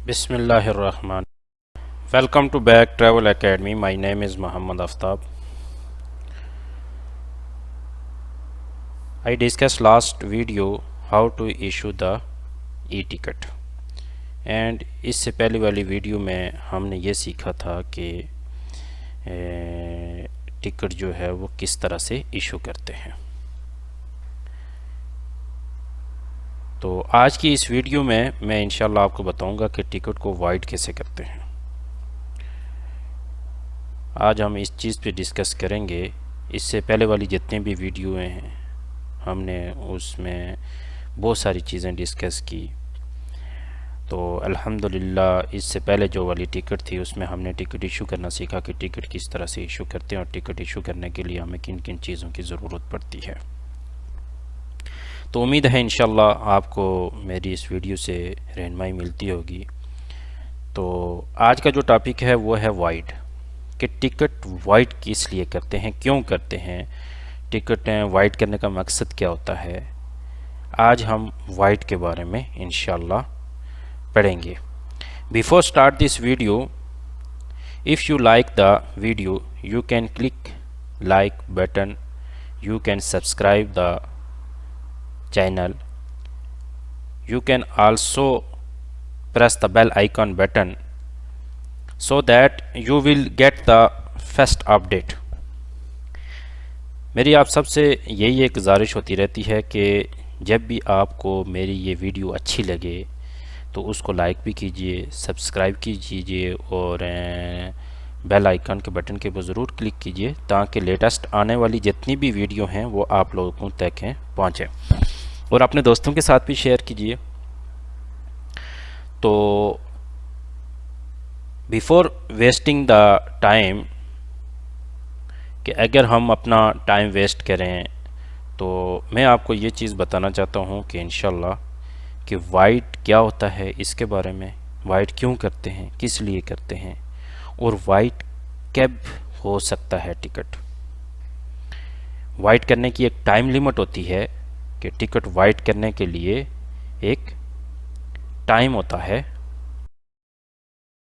Bismillahirrahman. Welcome to Back Travel Academy. My name is Muhammad Aftab. I discussed last video how to issue the e-ticket. And इससे पहले वाली video में हमने ये सीखा था कि टिकट जो है वो किस तरह से इशू करते हैं। तो आज की इस वीडियो में मैं इंशाल्लाह आपको बताऊंगा कि टिकट को वाइड कैसे करते हैं। आज हम इस चीज़ पे डिस्कस करेंगे। इससे पहले वाली जितनी भी वीडियो हैं हमने उसमें बहुत सारी चीज़ें डिस्कस की। तो अल्हम्दुलिल्लाह इससे पहले जो वाली टिकट थी उसमें हमने टिकट इशू करना सीखा कि टिकट किस तरह से इशू करते हैं और टिकट इशू करने के लिए हमें किन किन चीज़ों की ज़रूरत पड़ती है। तो उम्मीद है इंशाल्लाह आपको मेरी इस वीडियो से रहनुमाई मिलती होगी। तो आज का जो टॉपिक है वो है वाइड, कि टिकट वाइड किस लिए करते हैं, क्यों करते हैं, टिकट वाइड करने का मकसद क्या होता है। आज हम वाइड के बारे में इंशाल्लाह पढ़ेंगे। Before start this video, if you like the video you can click like button, you can subscribe the channel, you can also press the bell icon button so that you will get the first update। मेरी आप सबसे यही एक गुजारिश होती रहती है कि जब भी आपको मेरी ये वीडियो अच्छी लगे तो उसको लाइक भी कीजिए, सब्सक्राइब कीजिए और बेल आइकन के बटन के ऊपर ज़रूर क्लिक कीजिए ताकि लेटेस्ट आने वाली जितनी भी वीडियो हैं वो आप लोगों तक पहुँचें और अपने दोस्तों के साथ भी शेयर कीजिए। तो बिफोर वेस्टिंग द टाइम, कि अगर हम अपना टाइम वेस्ट करें तो मैं आपको ये चीज़ बताना चाहता हूँ कि इंशाल्लाह कि वाइड क्या होता है, इसके बारे में, वाइड क्यों करते हैं, किस लिए करते हैं और वाइड कब हो सकता है टिकट। वाइड करने की एक टाइम लिमिट होती है कि टिकट वाइड करने के लिए एक टाइम होता है।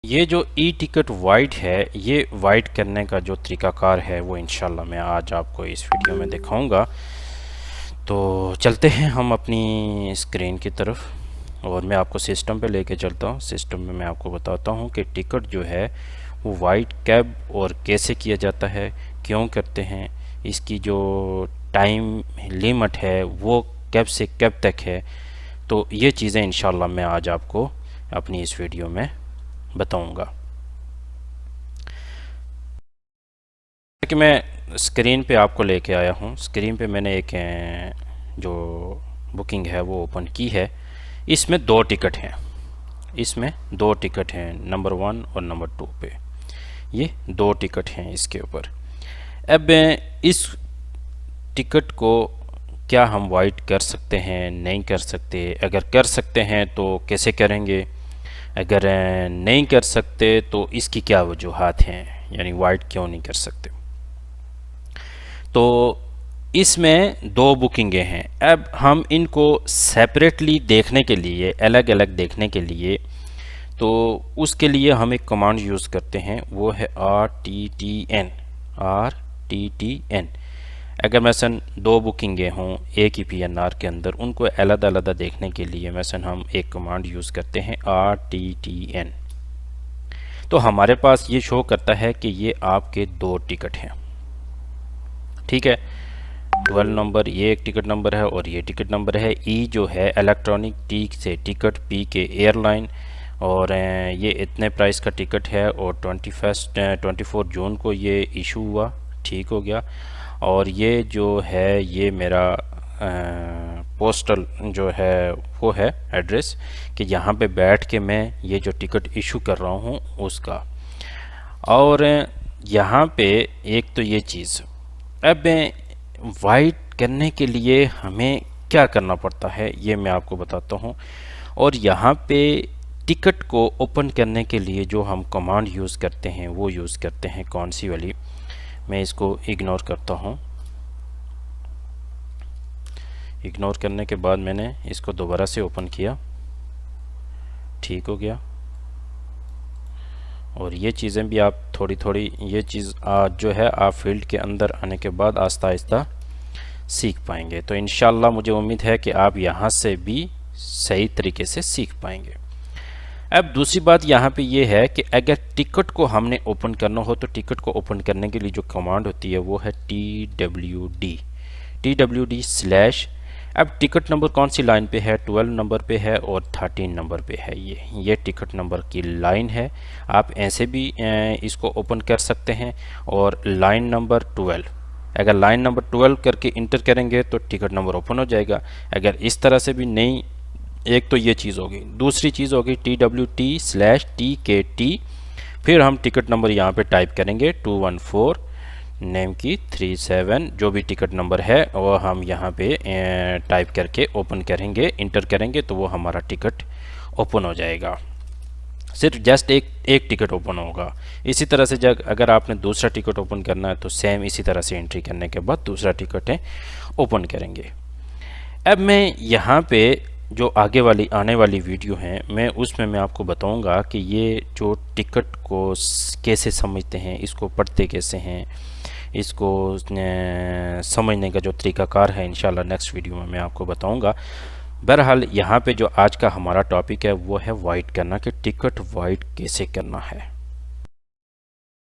ये जो ई टिकट वाइड है, ये वाइड करने का जो तरीकाकार है वो इंशाल्लाह मैं आज आपको इस वीडियो में दिखाऊंगा। तो चलते हैं हम अपनी स्क्रीन की तरफ और मैं आपको सिस्टम पे लेके चलता हूँ। सिस्टम में मैं आपको बताता हूँ कि टिकट जो है वो वाइड कब और कैसे किया जाता है, क्यों करते हैं, इसकी जो टाइम लिमिट है वो कब से कब तक है। तो ये चीज़ें इंशाल्लाह मैं आज आपको अपनी इस वीडियो में बताऊंगा। कि मैं स्क्रीन पे आपको लेके आया हूँ। स्क्रीन पे मैंने एक जो बुकिंग है वो ओपन की है। इसमें दो टिकट हैं, नंबर 1 और नंबर 2 पे ये दो टिकट हैं इसके ऊपर। अब इस टिकट को क्या हम वाइड कर सकते हैं, नहीं कर सकते? अगर कर सकते हैं तो कैसे करेंगे, अगर नहीं कर सकते तो इसकी क्या वजूहात हैं, यानी वाइड क्यों नहीं कर सकते। तो इसमें दो बुकिंगें हैं। अब हम इनको सेपरेटली देखने के लिए, अलग अलग देखने के लिए, तो उसके लिए हम एक कमांड यूज़ करते हैं, वो है RTTN। अगर मसलन दो बुकिंगें हों एक ही PNR के अंदर, उनको अलग अलग देखने के लिए मसलन हम एक कमांड यूज़ करते हैं RTTN। तो हमारे पास ये शो करता है कि ये आपके दो टिकट हैं, ठीक है। 12 नंबर ये एक टिकट नंबर है और ये टिकट नंबर है। ई जो है इलेक्ट्रॉनिक, टी से टिकट, पी के एयरलाइन, और ये इतने प्राइस का टिकट है और 24 जून को ये इशू हुआ, ठीक हो गया। और ये जो है ये मेरा पोस्टल जो है वो है एड्रेस, कि यहाँ पे बैठ के मैं ये जो टिकट इशू कर रहा हूँ उसका। और यहाँ पे एक तो ये चीज़। अब वाइड करने के लिए हमें क्या करना पड़ता है ये मैं आपको बताता हूँ। और यहाँ पे टिकट को ओपन करने के लिए जो हम कमांड यूज़ करते हैं वो यूज़ करते हैं कौन सी वाली, मैं इसको इग्नोर करता हूँ। इग्नोर करने के बाद मैंने इसको दोबारा से ओपन किया, ठीक हो गया। और ये चीज़ें भी आप थोड़ी थोड़ी ये चीज़ जो है आप फील्ड के अंदर आने के बाद आहिस्ता आहिस्ता सीख पाएंगे। तो इंशाल्लाह मुझे उम्मीद है कि आप यहाँ से भी सही तरीके से सीख पाएंगे। अब दूसरी बात यहाँ पे ये है कि अगर टिकट को हमने ओपन करना हो तो टिकट को ओपन करने के लिए जो कमांड होती है वो है TWD स्लैश। अब टिकट नंबर कौन सी लाइन पे है, 12 नंबर पे है और 13 नंबर पे है। ये टिकट नंबर की लाइन है। आप ऐसे भी इसको ओपन कर सकते हैं। और लाइन नंबर 12, अगर लाइन नंबर 12 करके इंटर करेंगे तो टिकट नंबर ओपन हो जाएगा। अगर इस तरह से भी नहीं, एक तो ये चीज़ होगी, दूसरी चीज़ होगी TWT स्लैश TKT, फिर हम टिकट नंबर यहाँ पे टाइप करेंगे 214 नेम की 37, जो भी टिकट नंबर है वो हम यहाँ पे टाइप करके ओपन करेंगे, इंटर करेंगे तो वो हमारा टिकट ओपन हो जाएगा। सिर्फ जस्ट एक टिकट ओपन होगा। इसी तरह से जब अगर आपने दूसरा टिकट ओपन करना है तो सेम इसी तरह से एंट्री करने के बाद दूसरा टिकट है ओपन करेंगे। अब मैं यहाँ पे जो आगे वाली आने वाली वीडियो हैं मैं उसमें मैं आपको बताऊंगा कि ये जो टिकट को कैसे समझते हैं, इसको पढ़ते कैसे हैं, इसको समझने का जो तरीक़ाकार है इंशाल्लाह नेक्स्ट वीडियो में मैं आपको बताऊंगा। बहरहाल यहाँ पे जो आज का हमारा टॉपिक है वो है वाइट करना, कि टिकट वाइट कैसे करना है।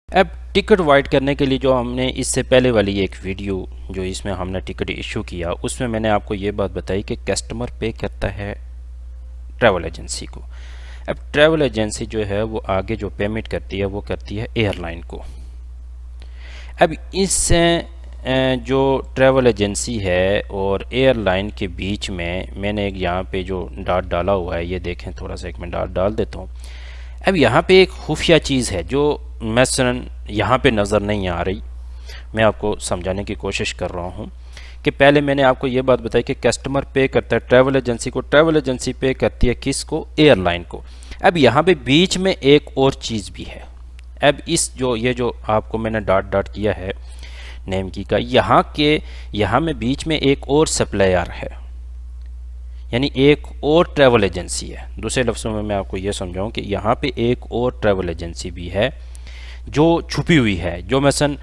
अब टिकट वाइट करने के लिए जो हमने इससे पहले वाली एक वीडियो जो इसमें हमने टिकट इशू किया उसमें मैंने आपको ये बात बताई कि कस्टमर पे करता है ट्रैवल एजेंसी को। अब ट्रैवल एजेंसी जो है वो आगे जो पेमेंट करती है वो करती है एयरलाइन को। अब इस जो ट्रैवल एजेंसी है और एयरलाइन के बीच में मैंने एक यहाँ पे जो डॉट डाला हुआ है, ये देखें, थोड़ा सा एक मैं डॉट डाल देता हूँ। अब यहाँ पे एक खुफिया चीज़ है जो मसलन यहाँ पे नज़र नहीं आ रही, मैं आपको समझाने की कोशिश कर रहा हूँ कि पहले मैंने आपको ये बात बताई कि कस्टमर पे करता है ट्रैवल एजेंसी को, ट्रैवल एजेंसी पे करती है किसको, एयरलाइन को। अब यहाँ पे बीच में एक और चीज़ भी है। अब इस ये जो आपको मैंने डॉट किया है नेम की का, यहाँ में बीच में एक और सप्लायर है, यानी एक और ट्रैवल एजेंसी है। दूसरे लफ्ज़ों में मैं आपको ये समझाऊं कि यहाँ पे एक और ट्रैवल एजेंसी भी है जो छुपी हुई है, जो मसलन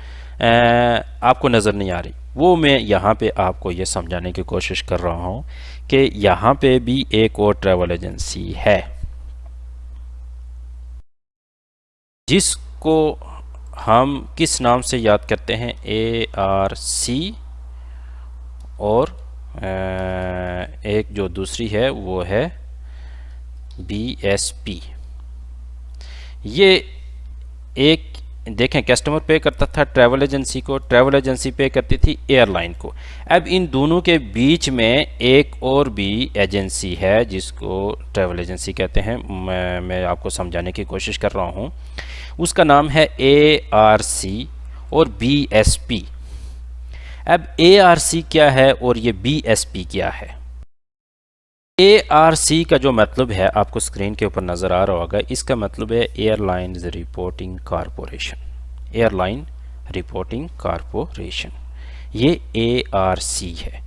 आपको नज़र नहीं आ रही। वो मैं यहाँ पे आपको ये समझाने की कोशिश कर रहा हूँ कि यहाँ पे भी एक और ट्रैवल एजेंसी है जिसको हम किस नाम से याद करते हैं, ARC, और एक जो दूसरी है वो है BSP। ये एक देखें, कस्टमर पे करता था ट्रैवल एजेंसी को, ट्रैवल एजेंसी पे करती थी एयरलाइन को। अब इन दोनों के बीच में एक और भी एजेंसी है जिसको ट्रैवल एजेंसी कहते हैं। मैं आपको समझाने की कोशिश कर रहा हूँ। उसका नाम है ARC और BSP। अब ARC क्या है और ये BSP क्या है। ARC का जो मतलब है आपको स्क्रीन के ऊपर नज़र आ रहा होगा, इसका मतलब है airlines reporting corporation, airline reporting corporation, ये ARC है।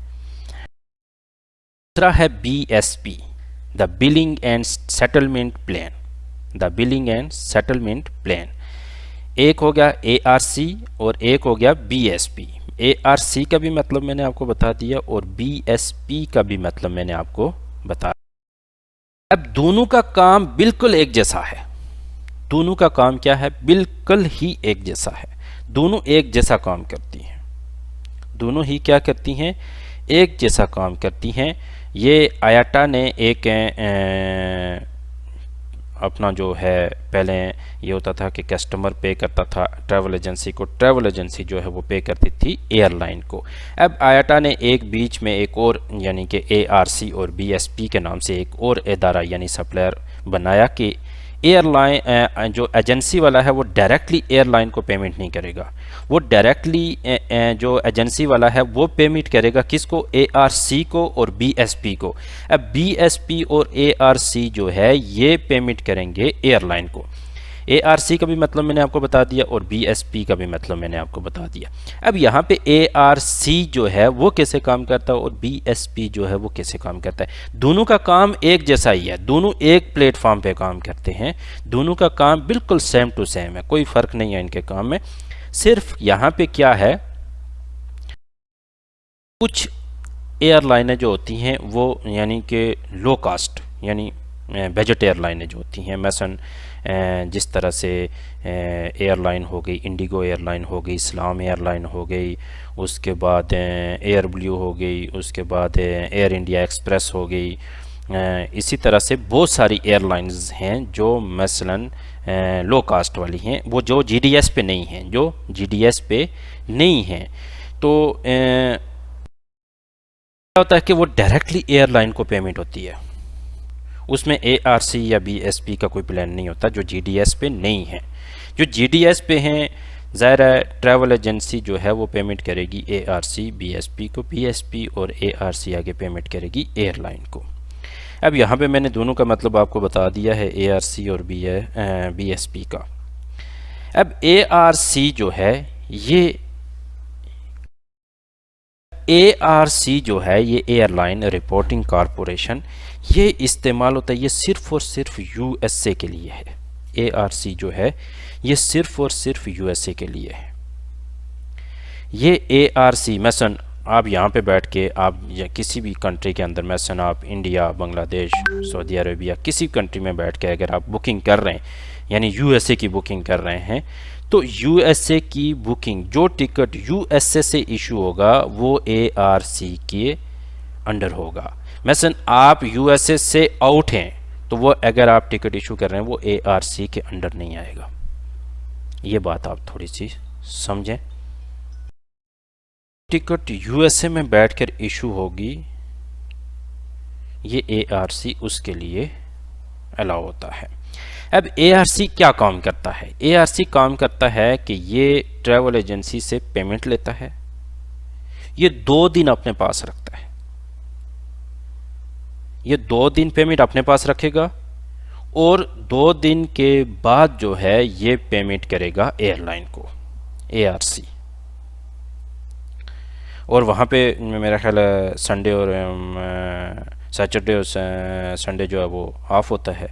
दूसरा है BSP, the billing and settlement plan, the billing and settlement plan. एक हो गया ARC और एक हो गया BSP। ARC का भी मतलब मैंने आपको बता दिया और BSP का भी मतलब मैंने आपको बता। अब दोनों का काम बिल्कुल एक जैसा है। दोनों का काम क्या है, बिल्कुल ही एक जैसा है। दोनों एक जैसा काम करती हैं, दोनों ही क्या करती हैं, एक जैसा काम करती हैं। ये आयाटा ने एक अपना जो है, पहले ये होता था कि कस्टमर पे करता था ट्रैवल एजेंसी को, ट्रैवल एजेंसी जो है वो पे करती थी एयरलाइन को। अब आयाटा ने एक बीच में एक और यानी कि ARC और BSP के नाम से एक और इदारा यानी सप्लायर बनाया कि एयरलाइन जो एजेंसी वाला है वो डायरेक्टली एयरलाइन को पेमेंट नहीं करेगा, वो डायरेक्टली जो एजेंसी वाला है वो पेमेंट करेगा किसको, ARC को और BSP को। अब BSP और ARC जो है ये पेमेंट करेंगे एयरलाइन को। ARC का भी मतलब मैंने आपको बता दिया और BSP का भी मतलब मैंने आपको बता दिया। अब यहाँ पे ARC जो है वो कैसे काम करता है और BSP जो है वो कैसे काम करता है। दोनों का काम एक जैसा ही है, दोनों एक प्लेटफॉर्म पे काम करते हैं, दोनों का काम बिल्कुल सेम टू सेम है, कोई फ़र्क नहीं है इनके काम में। सिर्फ यहाँ पे क्या है, कुछ एयरलाइनें जो होती हैं वो यानी कि लो कास्ट यानी बजट एयरलाइनें जो होती हैं, मसलन जिस तरह से एयरलाइन हो गई, इंडिगो एयरलाइन हो गई, इस्लाम एयरलाइन हो गई, उसके बाद एयर ब्लू हो गई, उसके बाद एयर इंडिया एक्सप्रेस हो गई। इसी तरह से बहुत सारी एयरलाइंस हैं जो मसलन लो कास्ट वाली हैं, वो जो GDS पे नहीं हैं, जो GDS पे नहीं हैं। तो क्या होता है कि वो डायरेक्टली एयरलाइन को पेमेंट होती है, उसमें ARC या BSP का कोई प्लान नहीं होता जो GDS पे नहीं है। जो GDS पे हैं, ज़ाहिर है ट्रैवल एजेंसी जो है वो पेमेंट करेगी ARC BSP को, BSP और ARC आगे पेमेंट करेगी एयरलाइन को। अब यहाँ पे मैंने दोनों का मतलब आपको बता दिया है, ARC और BSP का। अब ARC जो है ये ARC जो है ये एयरलाइन रिपोर्टिंग कॉरपोरेशन, ये इस्तेमाल होता है, ये सिर्फ़ और सिर्फ USA के लिए है। ARC जो है ये सिर्फ़ और सिर्फ USA के लिए है। ये ARC मसलन आप यहाँ पे बैठ के आप या किसी भी कंट्री के अंदर, मसलन आप इंडिया, बांग्लादेश, सऊदी अरेबिया, किसी कंट्री में बैठ के अगर आप बुकिंग कर रहे हैं यानी USA की बुकिंग कर रहे हैं, तो USA की बुकिंग, जो टिकट USA से इशू होगा वो ARC के अंडर होगा। मसलन आप USA से आउट हैं तो वो अगर आप टिकट इशू कर रहे हैं वो ARC के अंडर नहीं आएगा। ये बात आप थोड़ी सी समझें। टिकट USA में बैठकर इशू होगी, ये ARC उसके लिए अलाउ होता है। अब ARC क्या काम करता है? ARC काम करता है कि ये ट्रैवल एजेंसी से पेमेंट लेता है, ये 2 दिन अपने पास रखता है, ये 2 दिन पेमेंट अपने पास रखेगा और 2 दिन के बाद जो है ये पेमेंट करेगा एयरलाइन को, ARC। और वहाँ पे मेरा ख्याल है संडे और सैटरडे और संडे जो है वो ऑफ होता है।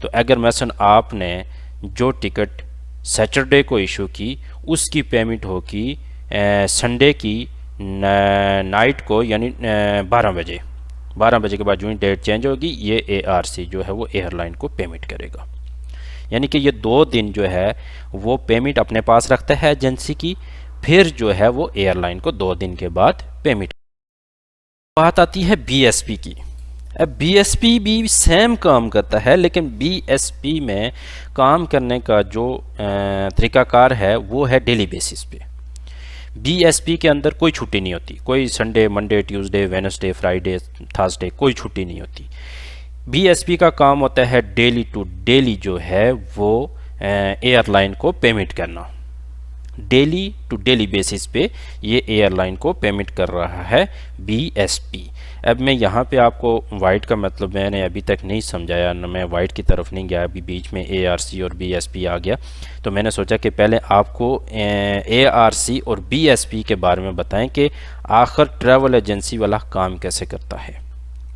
तो अगर मसलन आपने जो टिकट सैटरडे को इशू की उसकी पेमेंट होगी संडे की नाइट को, यानी 12 बजे के बाद जो ही डेट चेंज होगी ये ARC जो है वो एयरलाइन को पेमेंट करेगा। यानी कि ये 2 दिन जो है वो पेमेंट अपने पास रखता है एजेंसी की, फिर जो है वो एयरलाइन को 2 दिन के बाद पेमेंट। बात आती है BSP की। अब BSP भी सेम काम करता है, लेकिन BSP में काम करने का जो तरीक़ाकार है वो है डेली बेसिस पे। BSP के अंदर कोई छुट्टी नहीं होती, कोई Sunday, Monday, Tuesday, Wednesday, Friday, Thursday कोई छुट्टी नहीं होती। BSP का काम होता है डेली टू डेली जो है वो एयरलाइन को पेमेंट करना, डेली टू डेली बेसिस पे ये एयरलाइन को पेमेंट कर रहा है BSP। अब मैं यहाँ पे आपको वाइट का मतलब मैंने अभी तक नहीं समझाया, न मैं वाइट की तरफ नहीं गया, अभी बीच में ARC और BSP आ गया, तो मैंने सोचा कि पहले आपको ARC और BSP के बारे में बताएं कि आखिर ट्रैवल एजेंसी वाला काम कैसे करता है।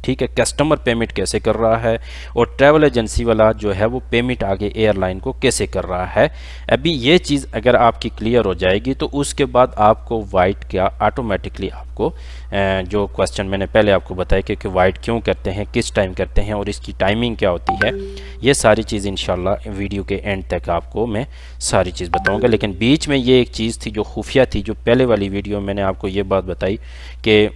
ठीक है, कस्टमर पेमेंट कैसे कर रहा है और ट्रैवल एजेंसी वाला जो है वो पेमेंट आगे एयरलाइन को कैसे कर रहा है। अभी ये चीज़ अगर आपकी क्लियर हो जाएगी तो उसके बाद आपको वाइट क्या ऑटोमेटिकली आपको जो क्वेश्चन मैंने पहले आपको बताया कि वाइट क्यों करते हैं, किस टाइम करते हैं और इसकी टाइमिंग क्या होती है, ये सारी चीज़ इंशाल्लाह वीडियो के एंड तक आपको मैं सारी चीज़ बताऊँगा। लेकिन बीच में ये एक चीज़ थी जो खुफिया थी, जो पहले वाली वीडियो में मैंने आपको ये बात बताई कि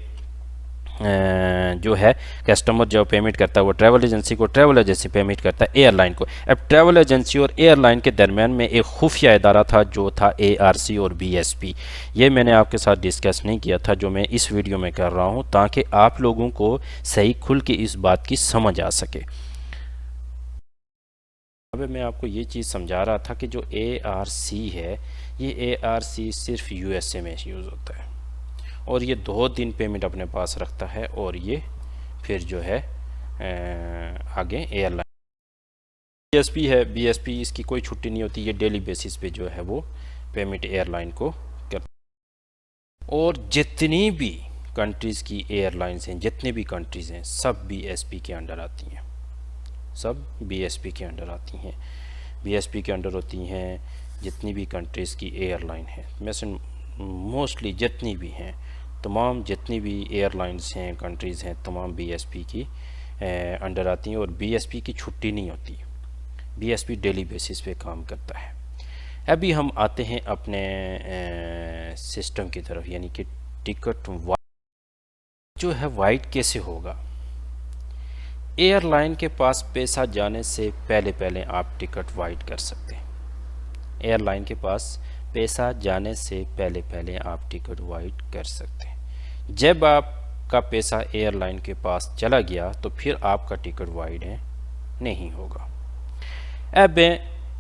जो है कस्टमर जो पेमेंट करता है वो ट्रैवल एजेंसी को, ट्रैवल एजेंसी पेमेंट करता है एयरलाइन को। अब ट्रैवल एजेंसी और एयरलाइन के दरमियान में एक खुफिया इदारा था जो था ARC और BSP। ये मैंने आपके साथ डिस्कस नहीं किया था, जो मैं इस वीडियो में कर रहा हूँ ताकि आप लोगों को सही खुल के इस बात की समझ आ सके। अब मैं आपको ये चीज़ समझा रहा था कि जो ARC है ये ARC सिर्फ USA में यूज़ होता है और ये 2 दिन पेमेंट अपने पास रखता है और ये फिर जो है आगे एयरलाइन बीएसपी है, बीएसपी इसकी कोई छुट्टी नहीं होती, ये डेली बेसिस पे जो है वो पेमेंट एयरलाइन को कर। और जितनी भी कंट्रीज़ की एयरलाइंस हैं, जितनी भी कंट्रीज़ हैं, सब बीएसपी के अंडर आती हैं, सब बीएसपी के अंडर आती हैं। बीएसपी के अंडर होती हैं जितनी भी कंट्रीज़ की एयरलाइन है, वैसे मोस्टली जितनी भी हैं, तमाम जितनी भी एयरलाइंस हैं, कंट्रीज़ हैं, तमाम बीएसपी की अंडर आती हैं। और बीएसपी की छुट्टी नहीं होती, बीएसपी डेली बेसिस पे काम करता है। अभी हम आते हैं अपने सिस्टम की तरफ, यानी कि टिकट जो है वाइड कैसे होगा। एयरलाइन के पास पैसा जाने से पहले पहले आप टिकट वाइड कर सकते हैं। एयरलाइन के पास पैसा जाने से पहले पहले आप टिकट वाइड कर सकते हैं। जब आपका पैसा एयरलाइन के पास चला गया तो फिर आपका टिकट वाइड नहीं होगा। अब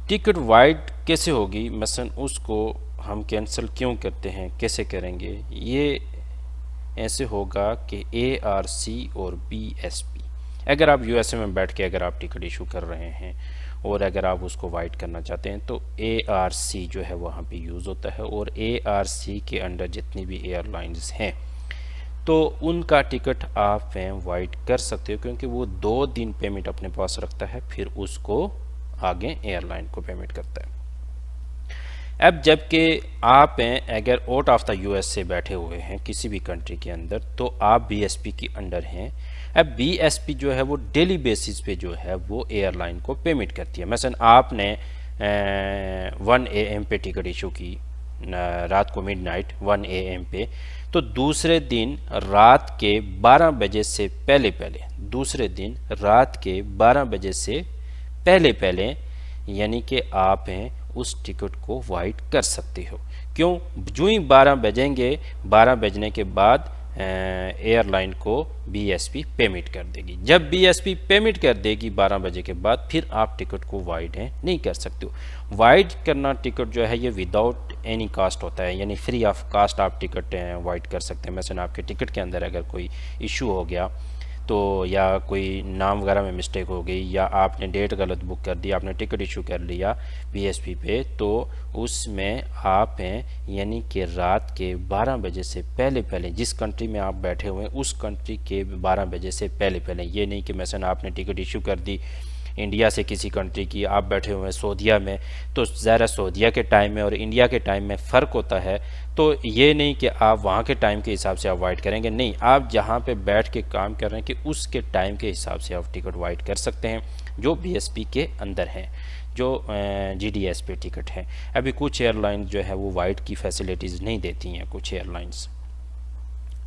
टिकट वाइड कैसे होगी, मसलन उसको हम कैंसिल क्यों करते हैं, कैसे करेंगे, ये ऐसे होगा कि ARC और BSP, अगर आप USA में बैठ के अगर आप टिकट इशू कर रहे हैं और अगर आप उसको वाइड करना चाहते हैं तो ARC जो है वहाँ पे यूज़ होता है। और ARC के अंडर जितनी भी एयरलाइंस हैं तो उनका टिकट आप वाइड कर सकते हो, क्योंकि वो 2 दिन पेमेंट अपने पास रखता है, फिर उसको आगे एयरलाइन को पेमेंट करता है। अब जबकि आप अगर आउट ऑफ द US से बैठे हुए हैं किसी भी कंट्री के अंदर तो आप BSP के अंडर हैं। अब BSP जो है वो डेली बेसिस पे जो है वो एयरलाइन को पेमेंट करती है। मसलन आपने 1 AM पे टिकट इशू की, रात को मिडनाइट 1 AM पे, तो दूसरे दिन रात के 12 बजे से पहले पहले, दूसरे दिन रात के 12 बजे से पहले पहले यानी कि आप उस टिकट को वाइड कर सकते हो। क्यों, जो ही 12 बजेंगे, 12 बजने के बाद एयरलाइन को BSP पेमेंट कर देगी। जब BSP पेमेंट कर देगी 12 बजे के बाद, फिर आप टिकट को वाइड नहीं कर सकते हो। वाइड करना टिकट जो है ये विदाउट एनी कास्ट होता है, यानी फ्री ऑफ कास्ट आप टिकट वाइड कर सकते हैं। मसलन आपके टिकट के अंदर अगर कोई इशू हो गया तो, या कोई नाम वगैरह में मिस्टेक हो गई, या आपने डेट गलत बुक कर दी, आपने टिकट इशू कर लिया BSP पे, तो उसमें आप यानी कि रात के 12 बजे से पहले पहले, जिस कंट्री में आप बैठे हुए हैं उस कंट्री के 12 बजे से पहले पहले, ये नहीं कि मसलन आपने टिकट इशू कर दी इंडिया से किसी कंट्री की, आप बैठे हुए हैं सऊदीया में, तो ज़रा सऊदीया के टाइम में और इंडिया के टाइम में फ़र्क होता है, तो ये नहीं कि आप वहाँ के टाइम के हिसाब से आप वाइड करेंगे, नहीं, आप जहाँ पे बैठ के काम कर रहे हैं कि उसके टाइम के हिसाब से आप टिकट वाइड कर सकते हैं, जो BSP के अंदर हैं, जो GDS पे टिकट है। अभी कुछ एयरलाइंस जो है वो वाइड की फैसिलिटीज़ नहीं देती हैं, कुछ एयरलाइंस,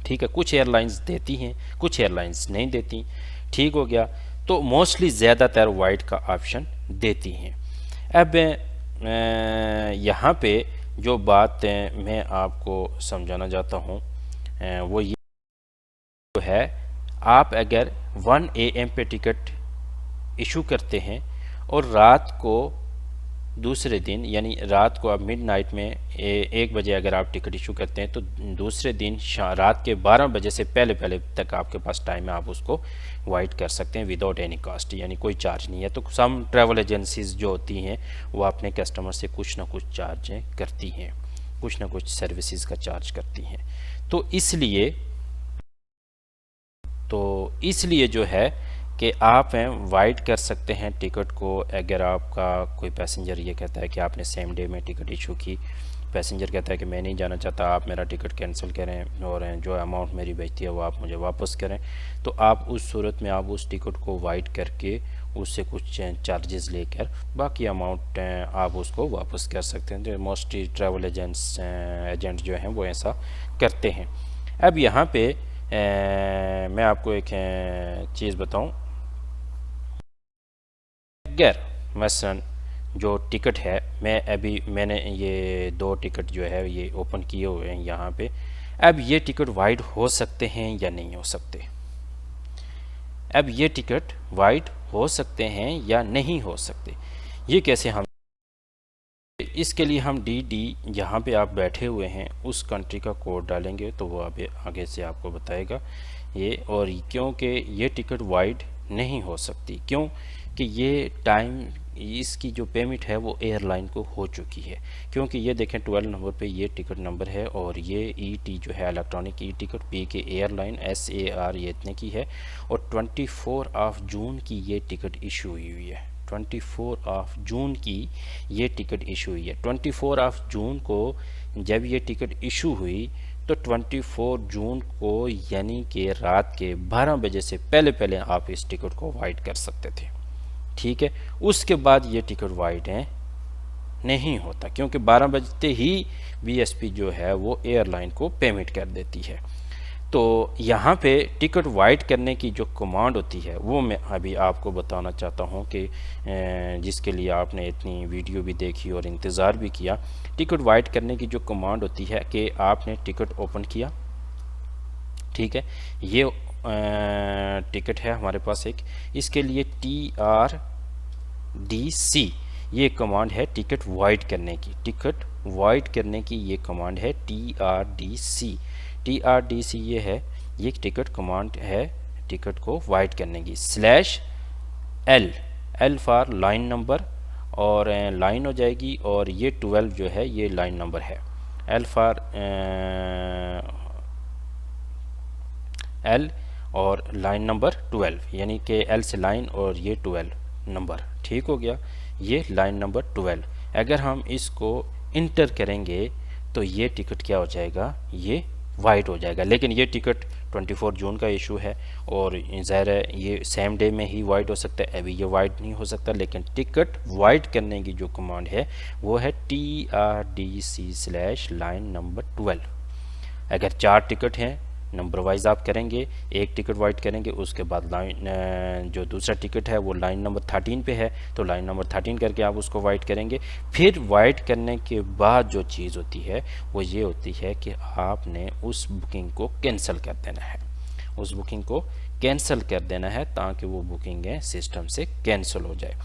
ठीक है, कुछ एयरलाइंस देती हैं, कुछ एयरलाइंस नहीं देती, ठीक हो गया। तो मोस्टली ज़्यादातर वाइड का ऑप्शन देती हैं। अब यहाँ पे जो बात मैं आपको समझाना चाहता हूँ वो ये है, आप अगर 1 AM पे टिकट इशू करते हैं और रात को दूसरे दिन, यानी रात को आप मिडनाइट में 1 बजे अगर आप टिकट इशू करते हैं तो दूसरे दिन रात के 12 बजे से पहले पहले तक आपके पास टाइम है, आप उसको वाइड कर सकते हैं विदाउट एनी कॉस्ट, यानी कोई चार्ज नहीं है। तो सम ट्रैवल एजेंसीज जो होती हैं वो अपने कस्टमर से कुछ ना कुछ चार्ज करती हैं, कुछ ना कुछ सर्विसेज का चार्ज करती हैं। तो इसलिए जो है कि आप वाइड कर सकते हैं टिकट को। अगर आपका कोई पैसेंजर ये कहता है कि आपने सेम डे में टिकट इशू की, पैसेंजर कहता है कि मैं नहीं जाना चाहता, आप मेरा टिकट कैंसिल करें और जो अमाउंट मेरी बचती है वो आप मुझे वापस करें, तो आप उस सूरत में आप उस टिकट को वाइड करके उससे कुछ चार्जेस लेकर बाकी अमाउंट आप उसको वापस कर सकते हैं। तो मोस्टली ट्रैवल एजेंट जो हैं वो ऐसा करते हैं। अब यहाँ पे मैं आपको एक चीज़ बताऊँ, अगर मसलन जो टिकट है, मैंने ये 2 टिकट जो है ये ओपन किए हुए हैं यहाँ पे, अब ये टिकट वाइड हो सकते हैं या नहीं हो सकते, अब ये टिकट वाइड हो सकते हैं या नहीं हो सकते, ये कैसे हम, इसके लिए हम DD जहाँ पे आप बैठे हुए हैं उस कंट्री का कोड डालेंगे तो वो आगे से आपको बताएगा ये। और क्योंकि ये टिकट वाइड नहीं हो सकती, क्यों कि ये टाइम इसकी जो पेमेंट है वो एयरलाइन को हो चुकी है, क्योंकि ये देखें 12 नंबर पे ये टिकट नंबर है और ये ET जो है electronic e ticket, PK airline SAR ये इतने की है और 24 जून की ये टिकट इशू हुई है। 24 जून की ये टिकट इशू हुई है। 24 जून को जब ये टिकट इशू हुई तो 24 जून को यानी कि रात के 12 बजे से पहले पहले आप इस टिकट को वाइड कर सकते थे। ठीक है, उसके बाद ये टिकट वाइड है नहीं होता, क्योंकि 12 बजते ही BSP जो है वो एयरलाइन को पेमेंट कर देती है। तो यहाँ पे टिकट वाइड करने की जो कमांड होती है वो मैं अभी आपको बताना चाहता हूँ कि जिसके लिए आपने इतनी वीडियो भी देखी और इंतज़ार भी किया। टिकट वाइड करने की जो कमांड होती है कि आपने टिकट ओपन किया, ठीक है, ये टिकट है हमारे पास एक, इसके लिए TRDC ये कमांड है टिकट वाइड करने की। टिकट वाइड करने की ये कमांड है TRDC ये है, ये टिकट कमांड है टिकट को वाइड करने की। /L फॉर लाइन नंबर और लाइन हो जाएगी, और ये 12 जो है ये लाइन नंबर है। L फॉर L और लाइन नंबर 12, यानी कि L से लाइन और ये 12 नंबर, ठीक हो गया, ये लाइन नंबर 12। अगर हम इसको इंटर करेंगे तो ये टिकट क्या हो जाएगा, ये वाइड हो जाएगा। लेकिन ये टिकट 24 जून का इशू है और ज़ाहिर है ये सेम डे में ही वाइड हो सकता है, अभी ये वाइड नहीं हो सकता। लेकिन टिकट वाइड करने की जो कमांड है वो है TRDC/लाइन नंबर 12। अगर 4 टिकट हैं नंबर वाइज आप करेंगे, एक टिकट वाइड करेंगे, उसके बाद लाइन जो दूसरा टिकट है वो लाइन नंबर 13 पे है तो लाइन नंबर 13 करके आप उसको वाइड करेंगे। फिर वाइड करने के बाद जो चीज़ होती है वो ये होती है कि आपने उस बुकिंग को कैंसिल कर देना है, उस बुकिंग को कैंसिल कर देना है ताकि वो बुकिंग है सिस्टम से कैंसिल हो जाए।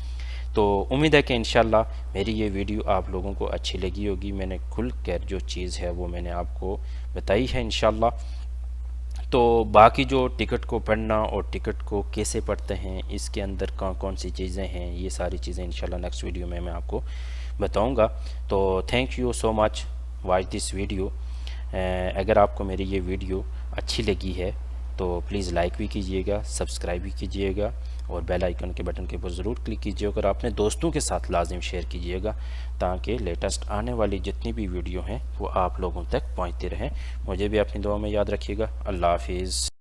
तो उम्मीद है कि इंशाल्लाह मेरी ये वीडियो आप लोगों को अच्छी लगी होगी। मैंने खुल कर जो चीज़ है वो मैंने आपको बताई है इंशाल्लाह। तो बाकी जो टिकट को पढ़ना और टिकट को कैसे पढ़ते हैं, इसके अंदर कौन कौन सी चीज़ें हैं, ये सारी चीज़ें इंशाल्लाह नेक्स्ट वीडियो में मैं आपको बताऊंगा। तो thank you so much watch this video. अगर आपको मेरी ये वीडियो अच्छी लगी है तो प्लीज़ लाइक भी कीजिएगा, सब्सक्राइब भी कीजिएगा और बेल आइकन के बटन के ऊपर ज़रूर क्लिक कीजिए और अपने दोस्तों के साथ लाजिम शेयर कीजिएगा ताकि लेटेस्ट आने वाली जितनी भी वीडियो हैं वो आप लोगों तक पहुंचती रहें। मुझे भी अपनी दुआ में याद रखिएगा। अल्लाह हाफिज़।